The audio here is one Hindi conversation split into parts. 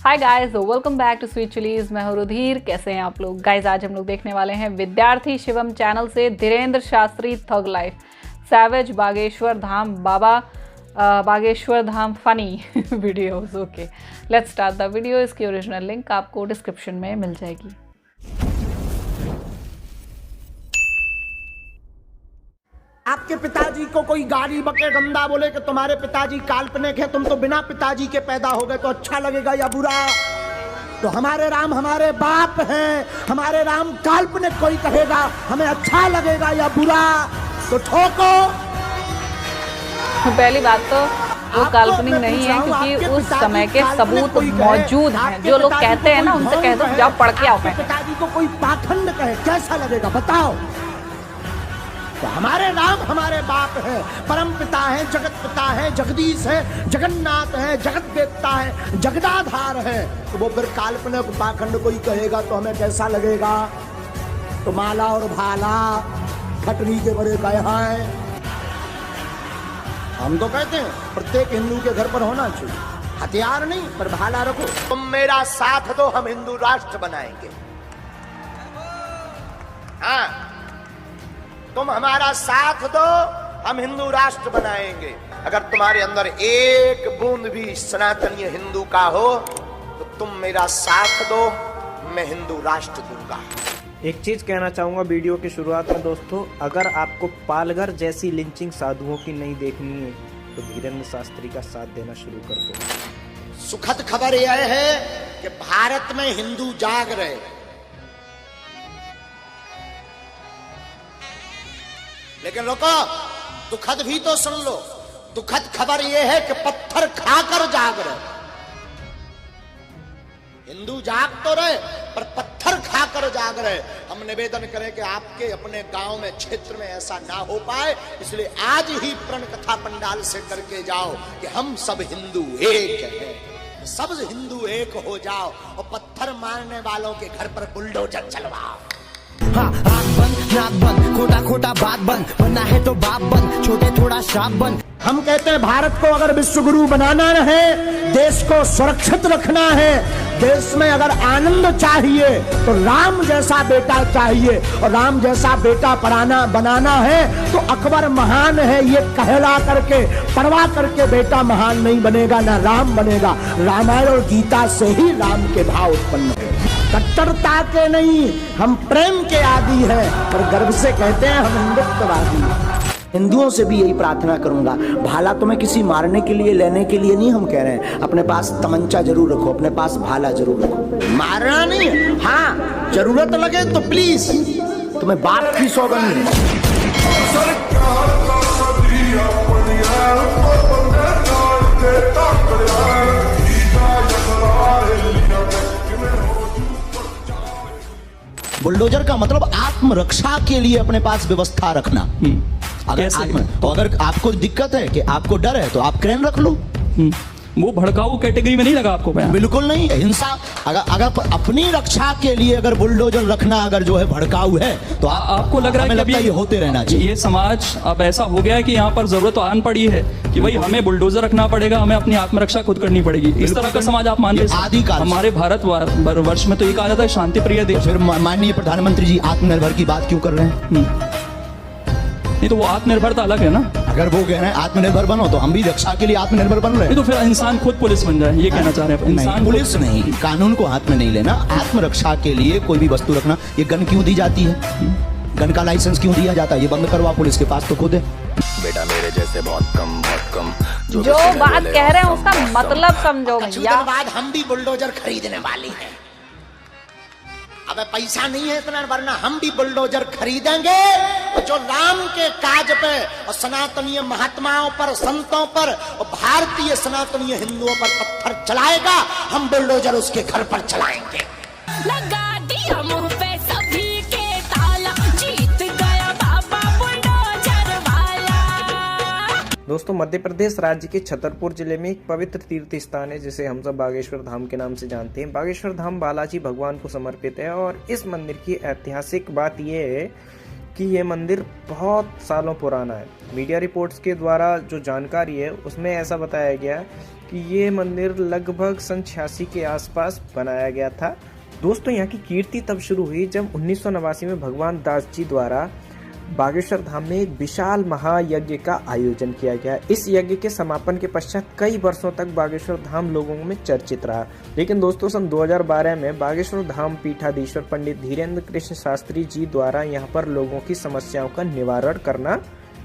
Hi guys, welcome back to Sweet Chillies. मैं हूं रुधिर। कैसे हैं आप लोग गाइस? आज हम लोग देखने वाले हैं विद्यार्थी शिवम चैनल से धीरेन्द्र शास्त्री थग life savage Bageshwar Dham Baba Bageshwar Dham funny videos. Okay, let's start the video. इसकी ओरिजिनल लिंक आपको डिस्क्रिप्शन में मिल जाएगी। आपके पिताजी को कोई गाली बके गंदा बोले कि तुम्हारे पिताजी काल्पनिक है, तुम तो बिना पिताजी के पैदा हो गए, तो अच्छा लगेगा या बुरा? तो हमारे राम हमारे बाप हैं, हमारे राम काल्पनिक कोई कहेगा हमें अच्छा लगेगा या बुरा? तो ठोको। पहली बात तो वो काल्पनिक नहीं है, क्योंकि उस समय के सबूत मौजूद हैं। जो लोग कहते हैं ना, उनसे कह दो जाओ पढ़ के आओ। पिताजी को कोई पाखंड कहे कैसा लगेगा बताओ? तो हमारे राम हमारे बाप है, परम पिता है, जगत पिता है, जगदीश है, जगन्नाथ है, जगत देवता है, जगदाधार है। तो वो फिर काल्पनिक पाखंड कोई कहेगा तो हमें कैसा लगेगा? तो माला और भाला खटरी के बड़े कहे हैं। हम तो कहते हैं प्रत्येक हिंदू के घर पर होना चाहिए, हथियार नहीं पर भाला रखो। तुम मेरा साथ दो, हम हिंदू राष्ट्र बनाएंगे। हाँ, तुम हमारा साथ दो, हम हिंदू राष्ट्र बनाएंगे। अगर तुम्हारे अंदर एक बूंद भी सनातनीय हिंदू का हो तो तुम मेरा साथ दो, मैं हिंदू राष्ट्र दूंगा। एक चीज कहना चाहूंगा वीडियो की शुरुआत में दोस्तों, अगर आपको पालघर जैसी लिंचिंग साधुओं की नहीं देखनी है तो धीरेन्द्र शास्त्री का साथ देना शुरू कर दो। सुखद खबर यह है कि भारत में हिंदू जाग रहे। लेकिन लोगों, दुखद भी तो सुन लो। दुखद खबर यह है कि पत्थर खाकर जाग रहे। हिंदू जाग तो रहे पर पत्थर खाकर जाग रहे। हम निवेदन करें कि आपके अपने गांव में, क्षेत्र में ऐसा ना हो पाए, इसलिए आज ही प्रण कथा पंडाल से करके जाओ कि हम सब हिंदू एक हैं। सब हिंदू एक हो जाओ और पत्थर मारने वालों के घर पर बुलडोजर चलवाओ। हाँ, आँख बंद, नाक बंद, खोटा खोटा बात बंद, बनना है तो बाप बंद, छोटे थोड़ा श्राप बंद। हम कहते हैं भारत को अगर विश्व गुरु बनाना है, देश को सुरक्षित रखना है, देश में अगर आनंद चाहिए तो राम जैसा बेटा चाहिए, और राम जैसा बेटा बनाना है तो अकबर महान है ये कहला करके, पढ़वा करके बेटा महान नहीं बनेगा, ना राम बनेगा। रामायण और गीता से ही राम के भाव उत्पन्न हुए। कट्टरता के नहीं, हम प्रेम के आदी हैं, पर गर्व से कहते हैं हम हिंदुत्ववादी हैं। हिंदुओं से भी यही प्रार्थना करूंगा, भाला तुम्हें किसी मारने के लिए, लेने के लिए नहीं हम कह रहे हैं। अपने पास तमंचा जरूर रखो, अपने पास भाला जरूर रखो। मारना नहीं, हाँ जरूरत लगे तो प्लीज, तुम्हें बाप की सौगंध है। बुलडोजर का मतलब आत्मरक्षा के लिए अपने पास व्यवस्था रखना। अगर आपको दिक्कत है कि आपको डर है तो आप क्रेन रख लो। वो भड़काऊ कैटेगरी में नहीं लगा आपको? बिल्कुल नहीं। हिंसा अगर अपनी रक्षा के लिए अगर बुलडोजर रखना अगर जो है भड़काऊ है तो आपको लग रहा है कि ये होते रहना चाहिए। ये समाज अब ऐसा हो गया है कि यहाँ पर जरूरत तो आन पड़ी है कि भाई हमें बुलडोजर रखना पड़ेगा, हमें अपनी आत्मरक्षा खुद करनी पड़ेगी। इस तरह का समाज आप मान रहे हैं? आदिकाल हमारे भारत वर्ष में तो ये कहा जाता है शांति प्रिय देश। फिर माननीय प्रधानमंत्री जी आत्मनिर्भर की बात क्यों कर रहे हैं? नहीं तो वो आत्मनिर्भरता अलग है ना। अगर वो कह रहे हैं आत्मनिर्भर बनो तो हम भी रक्षा के लिए आत्मनिर्भर बन रहे हैं। तो फिर इंसान खुद पुलिस बन जाए, ये कहना चाह रहे हैं? इंसान पुलिस नहीं, कानून को हाथ में नहीं लेना। आत्मरक्षा के लिए कोई भी वस्तु रखना। ये गन क्यों दी जाती है? गन का लाइसेंस क्यों दिया जाता है? ये बंद करवा, पुलिस के पास तो खुद है। बेटा मेरे जैसे बहुत कम जो बात कह रहे हैं उसका मतलब समझो भैया। बाद हम भी बुलडोजर खरीदने वाले हैं। अब पैसा नहीं है इतना, वरना हम भी बुलडोजर खरीदेंगे और जो राम के काज पे और सनातनीय महात्माओं पर, संतों पर और भारतीय सनातनीय हिंदुओं पर पत्थर चलाएगा, हम बुलडोजर उसके घर पर चलाएंगे। लगा दिया मुंह पे सभी के ताला, जीत गया बाबा बुलडोजर वाला। दोस्तों, मध्य प्रदेश राज्य के छतरपुर जिले में एक पवित्र तीर्थ स्थान है जिसे हम सब बागेश्वर धाम के नाम से जानते हैं। बागेश्वर धाम बालाजी भगवान को समर्पित है और इस मंदिर की ऐतिहासिक बात यह है कि ये मंदिर बहुत सालों पुराना है। मीडिया रिपोर्ट्स के द्वारा जो जानकारी है उसमें ऐसा बताया गया है कि ये मंदिर लगभग सन 86 के आसपास बनाया गया था। दोस्तों, यहाँ की कीर्ति तब शुरू हुई जब 1989 में भगवान दास जी द्वारा बागेश्वर धाम में एक विशाल महायज्ञ का आयोजन किया गया। इस यज्ञ के समापन के पश्चात कई वर्षों तक बागेश्वर धाम लोगों में चर्चित रहा। लेकिन दोस्तों, सन 2012 में बागेश्वर धाम पीठाधीश्वर पंडित धीरेन्द्र कृष्ण शास्त्री जी द्वारा यहाँ पर लोगों की समस्याओं का निवारण करना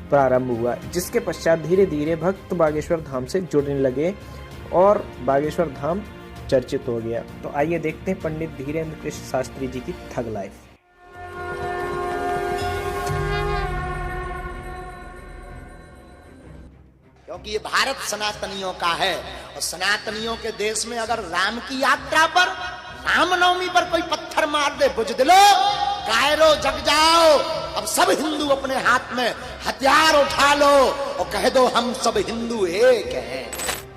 प्रारंभ हुआ, जिसके पश्चात धीरे धीरे भक्त बागेश्वर धाम से जुड़ने लगे और बागेश्वर धाम चर्चित हो गया। तो आइए देखते हैं पंडित धीरेन्द्र कृष्ण शास्त्री जी की थग लाइफ। क्योंकि ये भारत सनातनियों का है और सनातनियों के देश में अगर राम की यात्रा पर रामनवमी पर कोई पत्थर मार दे, बुझदिलो कायरो जग जाओ, अब सब हिंदू अपने हाथ में हथियार उठा लो और कह दो हम सब हिंदू एक हैं।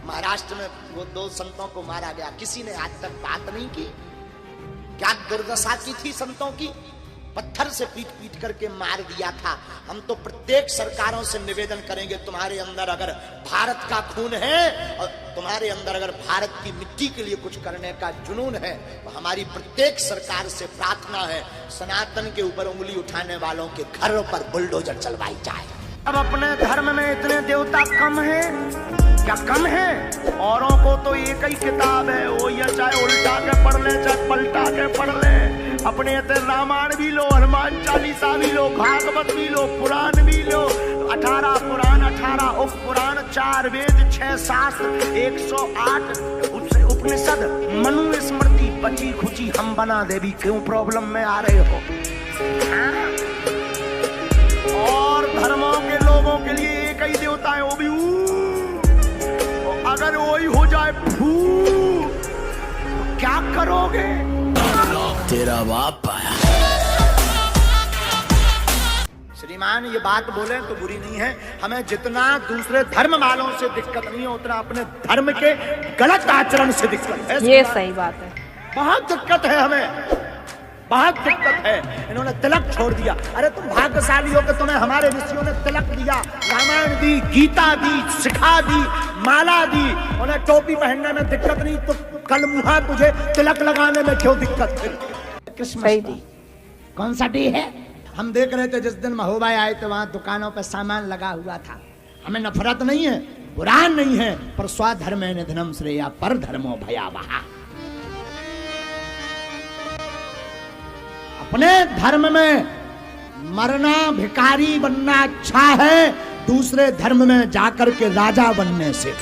महाराष्ट्र में वो 2 संतों को मारा गया, किसी ने आज तक बात नहीं की। क्या दुर्दशा की थी संतों की, पत्थर से पीट पीट करके मार दिया था। हम तो प्रत्येक सरकारों से निवेदन करेंगे, तुम्हारे अंदर अगर भारत का खून है और तुम्हारे अंदर अगर भारत की मिट्टी के लिए कुछ करने का जुनून है, तो हमारी प्रत्येक सरकार से प्रार्थना है सनातन के ऊपर उंगली उठाने वालों के घरों पर बुलडोजर चलवाई जाए। अब अपने धर्म में इतने देवता कम है क्या? कम है? औरों को तो एक ही किताब है, वो ये चाहे उल्टा के पढ़ ले चाहे पलटा के पढ़ ले। अपने रामायण भी लो, हनुमान चालीसा भी लो, भागवत भी लो, पुराण भी लो। 18 पुराण, 18 उप पुराण, 4 वेद, 6 शास्त्र, 108 उपनिषद, मनु स्मृति, बची खुची हम बना देवी। क्यों प्रॉब्लम में आ रहे हो? और धर्मों के लोगों के लिए एक ही देवता है, वो भी अगर वही हो जाए फू, तो क्या करोगे? तेरा बाप आया। श्रीमान ये बात बोले तो बुरी नहीं है, हमें जितना दूसरे धर्म वालों से दिक्कत नहीं है उतना अपने धर्म के गलत आचरण से दिक्कत है। ये सही बात है, बहुत दिक्कत है, हमें बहुत दिक्कत है। इन्होंने तिलक छोड़ दिया। अरे तुम भाग्यशाली हो कि तुम्हें हमारे ऋषियों ने तिलक दिया, रामायण दी, गीता दी, सिखा दी, माला दी। उन्हें टोपी पहनने में दिक्कत नहीं, तो कल मुहा तुझे तिलक लगाने में क्यों दिक्कत है? क्रिसमस डे कौन सा डे है? हम देख रहे थे जिस दिन महोबा आए थे वहां दुकानों पर सामान लगा हुआ था। हमें नफरत नहीं है, बुरा नहीं है, पर स्वधर्मे निधनम श्रेया पर धर्मो भयावहा। अपने धर्म में मरना, भिखारी बनना अच्छा है, दूसरे धर्म में जाकर के राजा बनने से।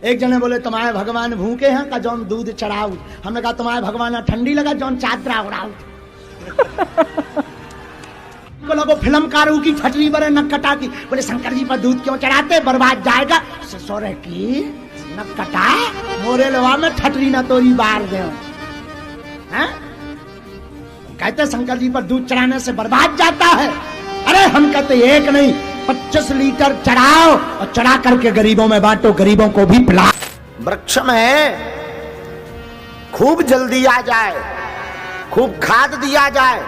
एक जने बोले तुम्हारे भगवान भूखे हैं का जौन दूध चढ़ाऊ। हमने कहा तुम्हारे भगवान ठंडी लगा जौन चादरा उड़ाऊ। को फिल्मकारों की छटरी बरे नक्कटा की। बोले शंकर जी पर दूध क्यों चढ़ाते, बर्बाद जाएगा। ससुर की नक्कटा मोरे लवा में छटरी न तोरी बार दे। कहते शंकर जी पर दूध चढ़ाने से बर्बाद जाता है। अरे हम कहते एक नहीं 25 लीटर चढ़ाओ और चढ़ा करके गरीबों में बांटो, गरीबों को भी पिलाओ। वृक्ष में खूब जल्दी आ जाए, खूब खाद दिया जाए,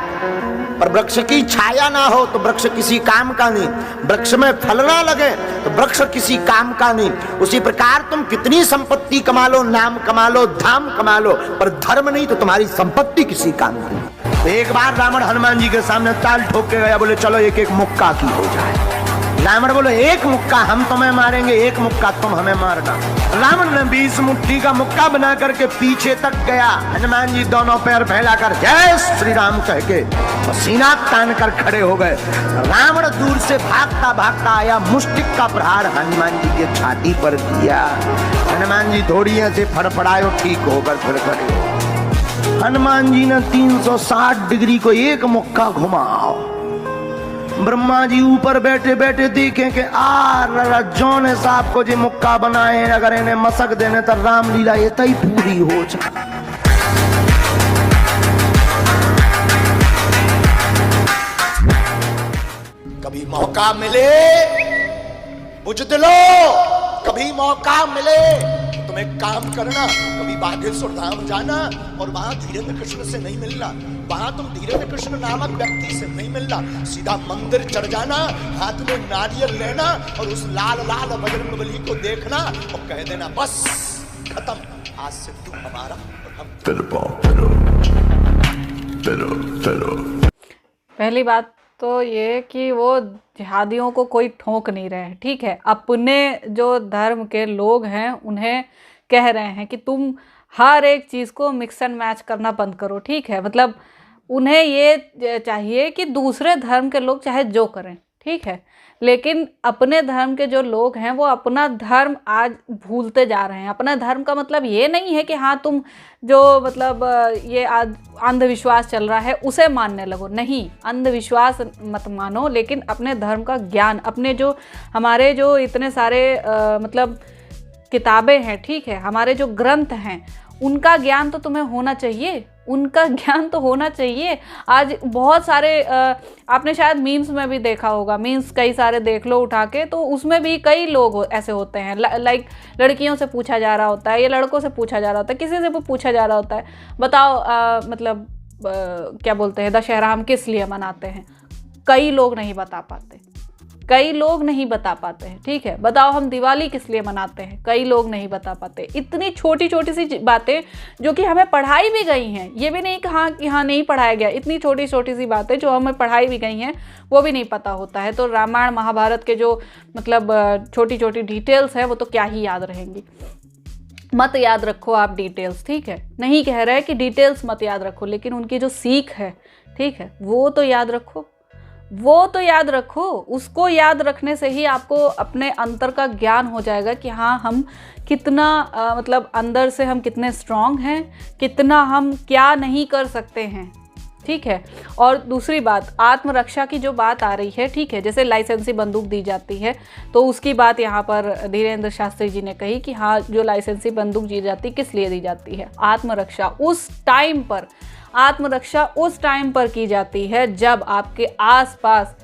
पर वृक्ष की छाया ना हो तो वृक्ष किसी काम का नहीं। वृक्ष में फल ना लगे तो वृक्ष किसी काम का नहीं। उसी प्रकार तुम कितनी संपत्ति कमा लो, नाम कमा लो, धाम कमा लो, पर धर्म नहीं तो तुम्हारी संपत्ति किसी काम की नहीं। एक बार रावण हनुमान जी के सामने ताल ठोक के गया, बोले चलो एक एक मुक्का की हो जाए। रावण बोले एक मुक्का हम तुम्हें मारेंगे, एक मुक्का तुम हमें मारना। रावण ने 20 मुट्ठी का मुक्का बना करके पीछे तक गया। हनुमान जी दोनों पैर फैलाकर जय श्री राम कह के सीना तान कर खड़े हो गए। रावण दूर से भागता भागता आया, मुष्टिक का प्रहार हनुमान जी के छाती पर किया। हनुमान जी थोड़ी से फड़फड़ाए, ठीक होकर फिर खड़े हो। हनुमान जी ने 360 डिग्री को एक मुक्का घुमाओ। ब्रह्मा जी ऊपर बैठे बैठे देखें कि जौन साहब को जी मुक्का बनाए, अगर इन्हें मसक देने तो रामलीला ये तई पूरी हो जाए। कभी मौका मिले बुझदिलो, कभी मौका मिले तुम एक काम करना, कभी बागेश्वर धाम जाना और वहां धीरेन्द्र कृष्ण से नहीं मिलना, वहां तुम धीरेन्द्र कृष्ण नामक व्यक्ति से नहीं मिलना, सीधा मंदिर चढ़ जाना, हाथ में नारियल लेना और उस लाल लाल बजरंगबली को देखना और कह देना बस खत्म, आज से तू हमारा और हम। पहली बात तो ये कि वो जिहादियों को कोई ठोक नहीं रहे हैं, ठीक है। अपने जो धर्म के लोग हैं उन्हें कह रहे हैं कि तुम हर एक चीज़ को मिक्स एंड मैच करना बंद करो, ठीक है। मतलब उन्हें ये चाहिए कि दूसरे धर्म के लोग चाहे जो करें, ठीक है, लेकिन अपने धर्म के जो लोग हैं वो अपना धर्म आज भूलते जा रहे हैं। अपना धर्म का मतलब ये नहीं है कि हाँ तुम जो मतलब ये अंधविश्वास चल रहा है उसे मानने लगो, नहीं, अंधविश्वास मत मानो, लेकिन अपने धर्म का ज्ञान, अपने जो हमारे जो इतने सारे मतलब किताबें हैं, ठीक है, हमारे जो ग्रंथ हैं उनका ज्ञान तो तुम्हें होना चाहिए, उनका ज्ञान तो होना चाहिए। आज बहुत सारे आपने शायद मीम्स में भी देखा होगा, मीम्स कई सारे देख लो उठा के, तो उसमें भी कई लोग ऐसे होते हैं, लाइक लड़कियों से पूछा जा रहा होता है या लड़कों से पूछा जा रहा होता है, किसी से भी पूछा जा रहा होता है, बताओ मतलब क्या बोलते हैं दशहरा हम किस लिए मनाते हैं, कई लोग नहीं बता पाते, कई लोग नहीं बता पाते हैं, ठीक है। बताओ हम दिवाली किस लिए मनाते हैं, कई लोग नहीं बता पाते। इतनी छोटी छोटी सी बातें जो कि हमें पढ़ाई भी गई हैं, ये भी नहीं कहा कि हाँ नहीं पढ़ाया गया, इतनी छोटी छोटी सी बातें जो हमें पढ़ाई भी गई हैं वो भी नहीं पता होता है। तो रामायण महाभारत के जो मतलब छोटी छोटी डिटेल्स हैं वो तो क्या ही याद रहेंगी। मत याद रखो आप डिटेल्स, ठीक है, नहीं कह रहे कि डिटेल्स मत याद रखो, लेकिन उनकी जो सीख है, ठीक है, वो तो याद रखो, वो तो याद रखो। उसको याद रखने से ही आपको अपने अंतर का ज्ञान हो जाएगा कि हाँ हम कितना मतलब अंदर से हम कितने स्ट्रांग हैं, कितना हम क्या नहीं कर सकते हैं, ठीक है। और दूसरी बात, आत्मरक्षा की जो बात आ रही है, ठीक है, जैसे लाइसेंसी बंदूक दी जाती है तो उसकी बात यहाँ पर धीरेन्द्र शास्त्री जी ने कही कि हाँ जो लाइसेंसी बंदूक दी जाती है किस लिए दी जाती है, आत्मरक्षा। उस टाइम पर आत्मरक्षा उस टाइम पर की जाती है जब आपके आसपास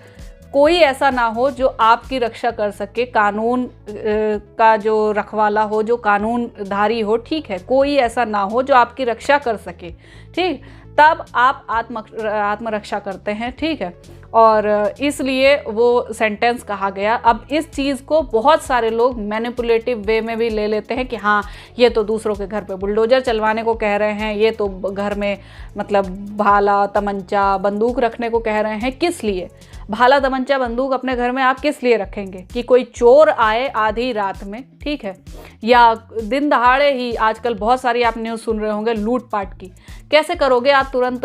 कोई ऐसा ना हो जो आपकी रक्षा कर सके, कानून का जो रखवाला हो, जो कानूनधारी हो, ठीक है, कोई ऐसा ना हो जो आपकी रक्षा कर सके, ठीक, तब आप आत्मरक्षा करते हैं, ठीक है। और इसलिए वो सेंटेंस कहा गया। अब इस चीज़ को बहुत सारे लोग मैनिपुलेटिव वे में भी ले लेते हैं कि हाँ ये तो दूसरों के घर पे बुलडोजर चलवाने को कह रहे हैं, ये तो घर में मतलब भाला तमंचा बंदूक रखने को कह रहे हैं। किस लिए भाला तमंचा बंदूक अपने घर में आप किस लिए रखेंगे? कि कोई चोर आए आधी रात में, ठीक है, या दिन दहाड़े ही। आजकल बहुत सारी आप न्यूज़ सुन रहे होंगे लूटपाट की। कैसे करोगे आप तुरंत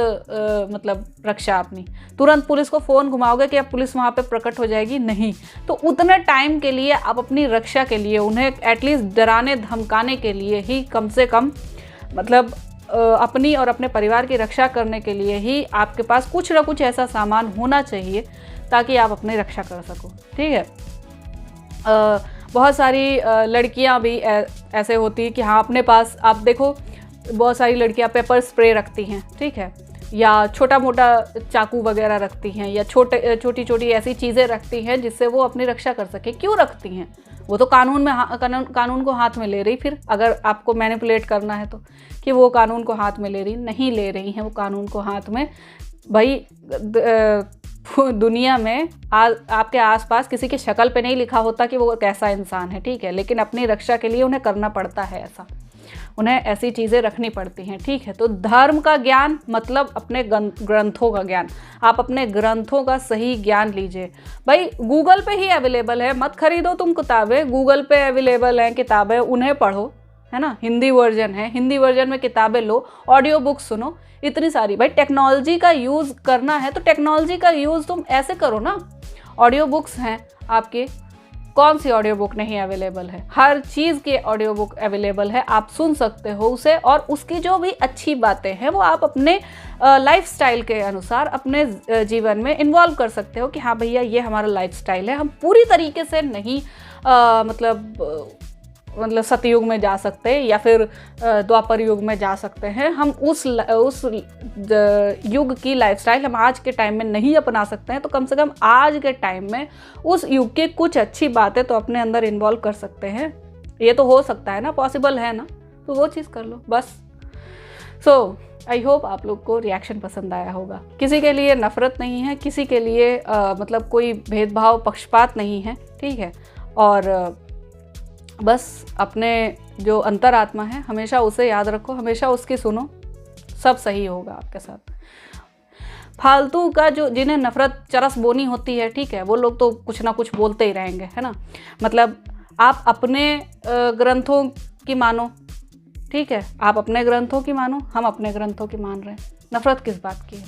मतलब रक्षा अपनी? तुरंत पुलिस को फ़ोन घुमाओगे कि अब पुलिस वहाँ पे प्रकट हो जाएगी? नहीं। तो उतने टाइम के लिए आप अपनी रक्षा के लिए, उन्हें एटलीस्ट डराने धमकाने के लिए ही कम से कम मतलब अपनी और अपने परिवार की रक्षा करने के लिए ही आपके पास कुछ ना कुछ ऐसा सामान होना चाहिए ताकि आप अपनी रक्षा कर सको, ठीक है। बहुत सारी लड़कियां भी ऐसे होती हैं कि हाँ अपने पास आप देखो बहुत सारी लड़कियां पेपर स्प्रे रखती हैं, ठीक है, या छोटा मोटा चाकू वगैरह रखती हैं, या छोटी छोटी ऐसी चीज़ें रखती हैं जिससे वो अपनी रक्षा कर सके। क्यों रखती हैं? वो तो कानून में कानून को हाथ में ले रही। फिर अगर आपको मैनिपुलेट करना है तो कि वो कानून को हाथ में ले रही, नहीं ले रही हैं वो कानून को हाथ में। भाई दुनिया में आपके आसपास किसी की शक्ल पे नहीं लिखा होता कि वो कैसा इंसान है, ठीक है, लेकिन अपनी रक्षा के लिए उन्हें करना पड़ता है ऐसा, उन्हें ऐसी चीज़ें रखनी पड़ती हैं, ठीक है। तो धर्म का ज्ञान मतलब अपने ग्रंथों का ज्ञान। आप अपने ग्रंथों का सही ज्ञान लीजिए। भाई गूगल पे ही अवेलेबल है, मत खरीदो तुम किताबें, गूगल पे अवेलेबल हैं किताबें, उन्हें पढ़ो, है ना। हिंदी वर्जन है, हिंदी वर्जन में किताबें लो, ऑडियो बुक सुनो, इतनी सारी। भाई टेक्नोलॉजी का यूज़ करना है तो टेक्नोलॉजी का यूज़ तुम ऐसे करो ना। ऑडियो बुक्स हैं आपके, कौन सी ऑडियो बुक नहीं अवेलेबल है? हर चीज़ की ऑडियो बुक अवेलेबल है, आप सुन सकते हो उसे, और उसकी जो भी अच्छी बातें हैं वो आप अपने लाइफस्टाइल के अनुसार अपने जीवन में इन्वॉल्व कर सकते हो कि हाँ भैया ये हमारा लाइफस्टाइल है। हम पूरी तरीके से नहीं मतलब सतयुग में जा सकते या फिर द्वापर युग में जा सकते हैं। हम उस युग की लाइफस्टाइल हम आज के टाइम में नहीं अपना सकते हैं, तो कम से कम आज के टाइम में उस युग की कुछ अच्छी बातें तो अपने अंदर इन्वॉल्व कर सकते हैं। ये तो हो सकता है ना, पॉसिबल है ना, तो वो चीज़ कर लो बस। आई होप आप लोग को रिएक्शन पसंद आया होगा। किसी के लिए नफ़रत नहीं है, किसी के लिए मतलब कोई भेदभाव पक्षपात नहीं है, ठीक है। और बस अपने जो अंतरात्मा है हमेशा उसे याद रखो, हमेशा उसकी सुनो, सब सही होगा आपके साथ। फालतू का जो जिन्हें नफ़रत चरस बोनी होती है, ठीक है, वो लोग तो कुछ ना कुछ बोलते ही रहेंगे, है ना। मतलब आप अपने ग्रंथों की मानो, ठीक है, आप अपने ग्रंथों की मानो, हम अपने ग्रंथों की मान रहे हैं, नफ़रत किस बात की है।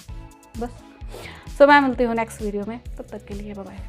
बस मैं मिलती हूँ नेक्स्ट वीडियो में, तब तक के लिए बाय बाय।